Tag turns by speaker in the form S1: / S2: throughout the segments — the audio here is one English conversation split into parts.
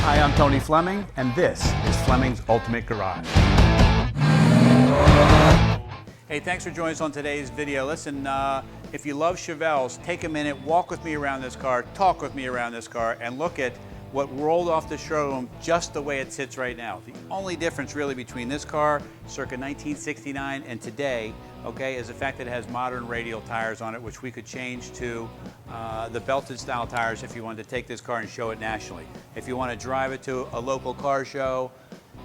S1: Hi, I'm Tony Fleming, and this is Fleming's Ultimate Garage. Hey, thanks for joining us on today's video. Listen, if you love Chevelles, take a minute, walk with me around this car, talk with me around this car, and look at what rolled off the showroom just the way it sits right now. The only difference really between this car, circa 1969, and today, okay, is the fact that it has modern radial tires on it, which we could change to the belted style tires if you wanted to take this car and show it nationally. If you want to drive it to a local car show,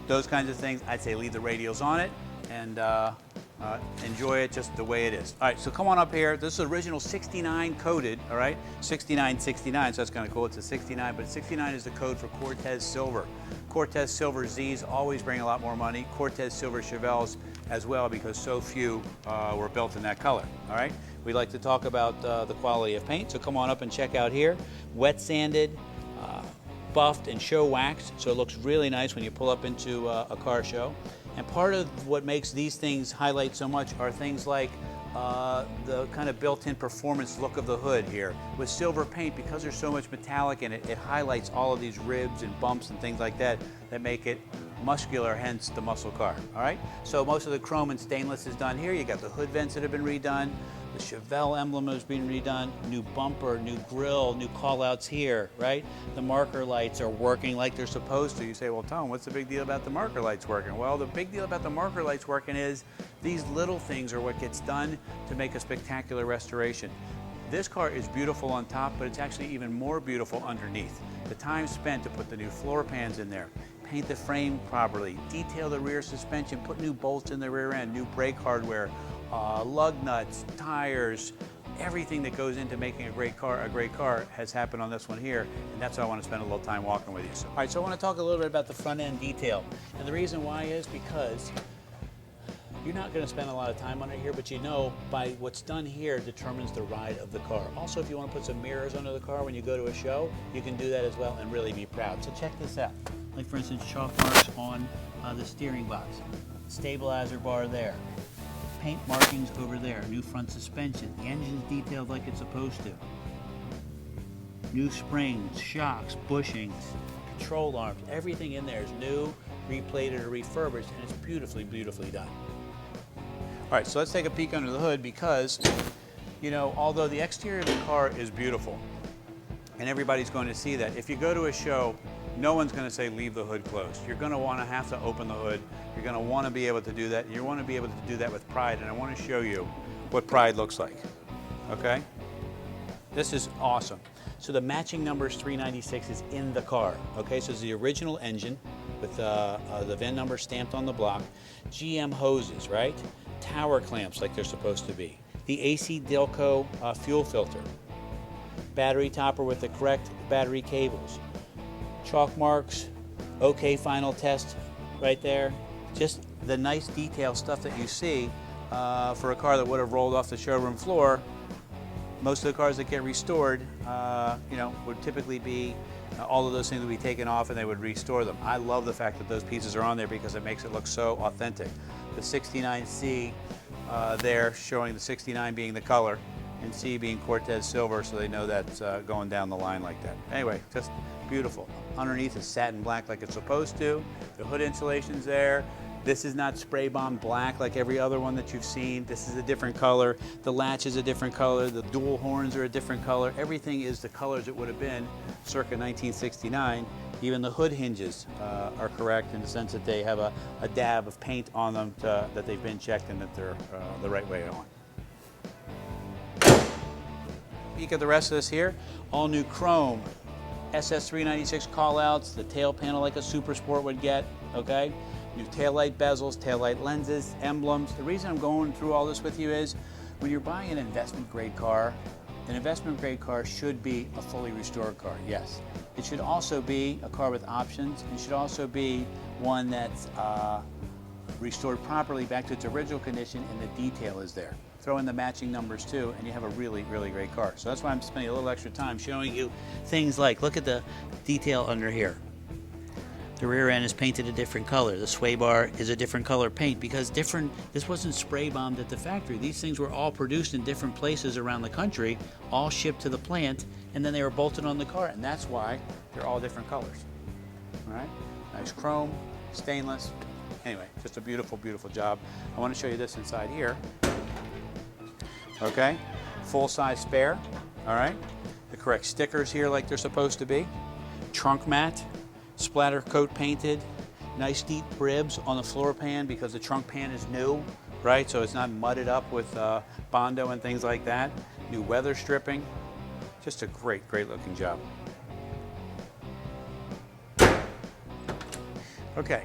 S1: those kinds of things, I'd say leave the radials on it and enjoy it just the way it is. All right, so come on up here. This is original 69 coded, all right? 6969, so that's kind of cool. It's a 69, but 69 is the code for Cortez Silver. Cortez Silver Zs always bring a lot more money. Cortez Silver Chevelles as well, because so few were built in that color, all right? We like to talk about the quality of paint, so come on up and check out here. Wet sanded, buffed, and show waxed, so it looks really nice when you pull up into a car show. And part of what makes these things highlight so much are things like the kind of built-in performance look of the hood here. With silver paint, because there's so much metallic in it, it highlights all of these ribs and bumps and things like that that make it muscular, hence the muscle car, all right? So most of the chrome and stainless is done here. You got the hood vents that have been redone. The Chevelle emblem has been redone, new bumper, new grille, new call-outs here, right? The marker lights are working like they're supposed to. You say, well, Tom, what's the big deal about the marker lights working? Well, the big deal about the marker lights working is these little things are what gets done to make a spectacular restoration. This car is beautiful on top, but it's actually even more beautiful underneath. The time spent to put the new floor pans in there, paint the frame properly, detail the rear suspension, put new bolts in the rear end, new brake hardware, lug nuts, tires, everything that goes into making a great car has happened on this one here, and that's why I want to spend a little time walking with you. So, all right, so I want to talk a little bit about the front end detail. And the reason why is because you're not going to spend a lot of time on it here, but you know by what's done here determines the ride of the car. Also, if you want to put some mirrors under the car when you go to a show, you can do that as well and really be proud. So check this out. Like for instance, chalk marks on the steering box, stabilizer bar there, paint markings over there, new front suspension, the engine's detailed like it's supposed to, new springs, shocks, bushings, control arms, everything in there is new, replated or refurbished, and it's beautifully, beautifully done. All right, so let's take a peek under the hood because, you know, although the exterior of the car is beautiful, and everybody's going to see that, if you go to a show, no one's going to say leave the hood closed. You're going to want to have to open the hood. You're going to want to be able to do that. You want to be able to do that with pride, and I want to show you what pride looks like, okay? This is awesome. So the matching number 396 is in the car, okay? So it's the original engine with the VIN number stamped on the block, GM hoses, right? Tower clamps like they're supposed to be, the AC Delco fuel filter, battery topper with the correct battery cables, chalk marks, okay final test right there. Just the nice detail stuff that you see for a car that would have rolled off the showroom floor. Most of the cars that get restored, you know, would typically be all of those things would be taken off and they would restore them. I love the fact that those pieces are on there because it makes it look so authentic. The 69C there showing the 69 being the color and C being Cortez Silver, so they know that's going down the line like that. Anyway, just beautiful. Underneath is satin black like it's supposed to. The hood insulation's there. This is not spray bomb black like every other one that you've seen. This is a different color. The latch is a different color. The dual horns are a different color. Everything is the colors it would have been circa 1969. Even the hood hinges are correct in the sense that they have a dab of paint on them that they've been checked and that they're the right way on. Peek at the rest of this here. All new chrome, SS396 callouts, the tail panel like a Super Sport would get, okay? New taillight bezels, taillight lenses, emblems. The reason I'm going through all this with you is when you're buying an investment grade car should be a fully restored car, yes. It should also be a car with options. It should also be one that's restored properly back to its original condition and the detail is there. Throw in the matching numbers too, and you have a really, really great car. So that's why I'm spending a little extra time showing you things like, look at the detail under here. The rear end is painted a different color. The sway bar is a different color paint because this wasn't spray bombed at the factory. These things were all produced in different places around the country, all shipped to the plant, and then they were bolted on the car, and that's why they're all different colors. All right, nice chrome, stainless. Anyway, just a beautiful, beautiful job. I want to show you this inside here. Okay, full-size spare. All right, the correct stickers here like they're supposed to be. Trunk mat, splatter coat painted. Nice deep ribs on the floor pan because the trunk pan is new, right? So it's not mudded up with Bondo and things like that. New weather stripping. Just a great, great looking job. Okay,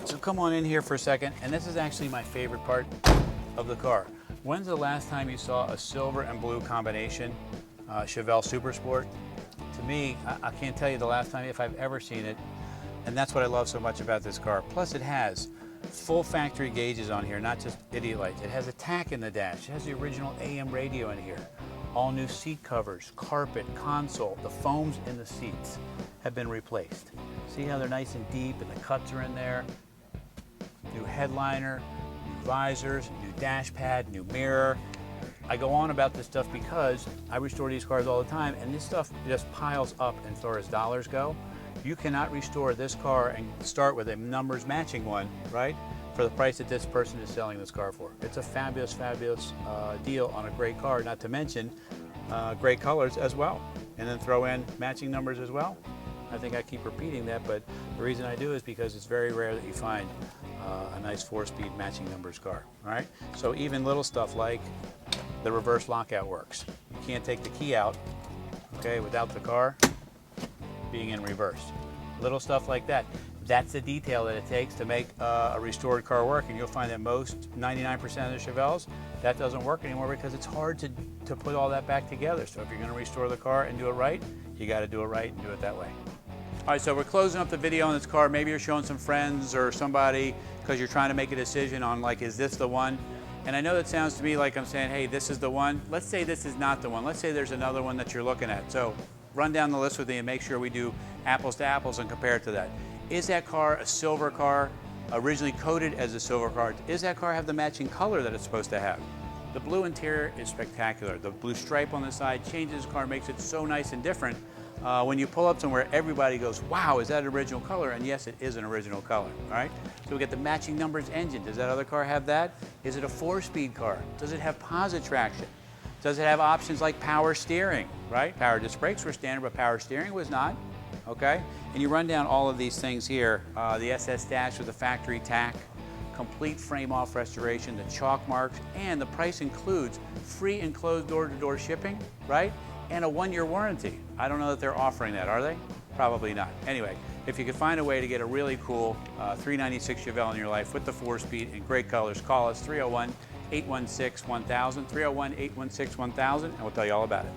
S1: so come on in here for a second, and this is actually my favorite part of the car. When's the last time you saw a silver and blue combination Chevelle Super Sport? To me, I can't tell you the last time if I've ever seen it, and that's what I love so much about this car. Plus it has full factory gauges on here, not just idiot lights. It has a tack in the dash. It has the original AM radio in here. All new seat covers, carpet, console. The foams in the seats have been replaced. See how they're nice and deep and the cuts are in there? New headliner, new visors, new dash pad, new mirror. I go on about this stuff because I restore these cars all the time, and this stuff just piles up as far as dollars go. You cannot restore this car and start with a numbers matching one, right, for the price that this person is selling this car for. It's a fabulous, fabulous deal on a great car, not to mention great colors as well. And then throw in matching numbers as well. I think I keep repeating that, but the reason I do is because it's very rare that you find a nice 4-speed matching numbers car, all right? So even little stuff like the reverse lockout works. You can't take the key out, okay, without the car being in reverse. Little stuff like that. That's the detail that it takes to make a restored car work, and you'll find that most, 99% of the Chevelles, that doesn't work anymore because it's hard to put all that back together. So if you're going to restore the car and do it right, you got to do it right and do it that way. All right, so we're closing up the video on this car. Maybe you're showing some friends or somebody because you're trying to make a decision on, like, is this the one? And I know that sounds to me like I'm saying, hey, this is the one. Let's say this is not the one. Let's say there's another one that you're looking at. So run down the list with me and make sure we do apples to apples and compare it to that. Is that car a silver car, originally coded as a silver car? Does that car have the matching color that it's supposed to have? The blue interior is spectacular. The blue stripe on the side changes the car, makes it so nice and different. When you pull up somewhere, everybody goes, wow, is that an original color? And yes, it is an original color, all right? So we get the matching numbers engine. Does that other car have that? Is it a 4-speed car? Does it have Posi-Traction? Does it have options like power steering, right? Power disc brakes were standard, but power steering was not, okay? And you run down all of these things here, the SS dash with the factory tack, complete frame-off restoration, the chalk marks, and the price includes free enclosed door-to-door shipping, right? And a 1-year warranty. I don't know that they're offering that, are they? Probably not. Anyway, if you could find a way to get a really cool 396 Chevelle in your life with the 4-speed in great colors, call us 301-816-1000, 301-816-1000, and we'll tell you all about it.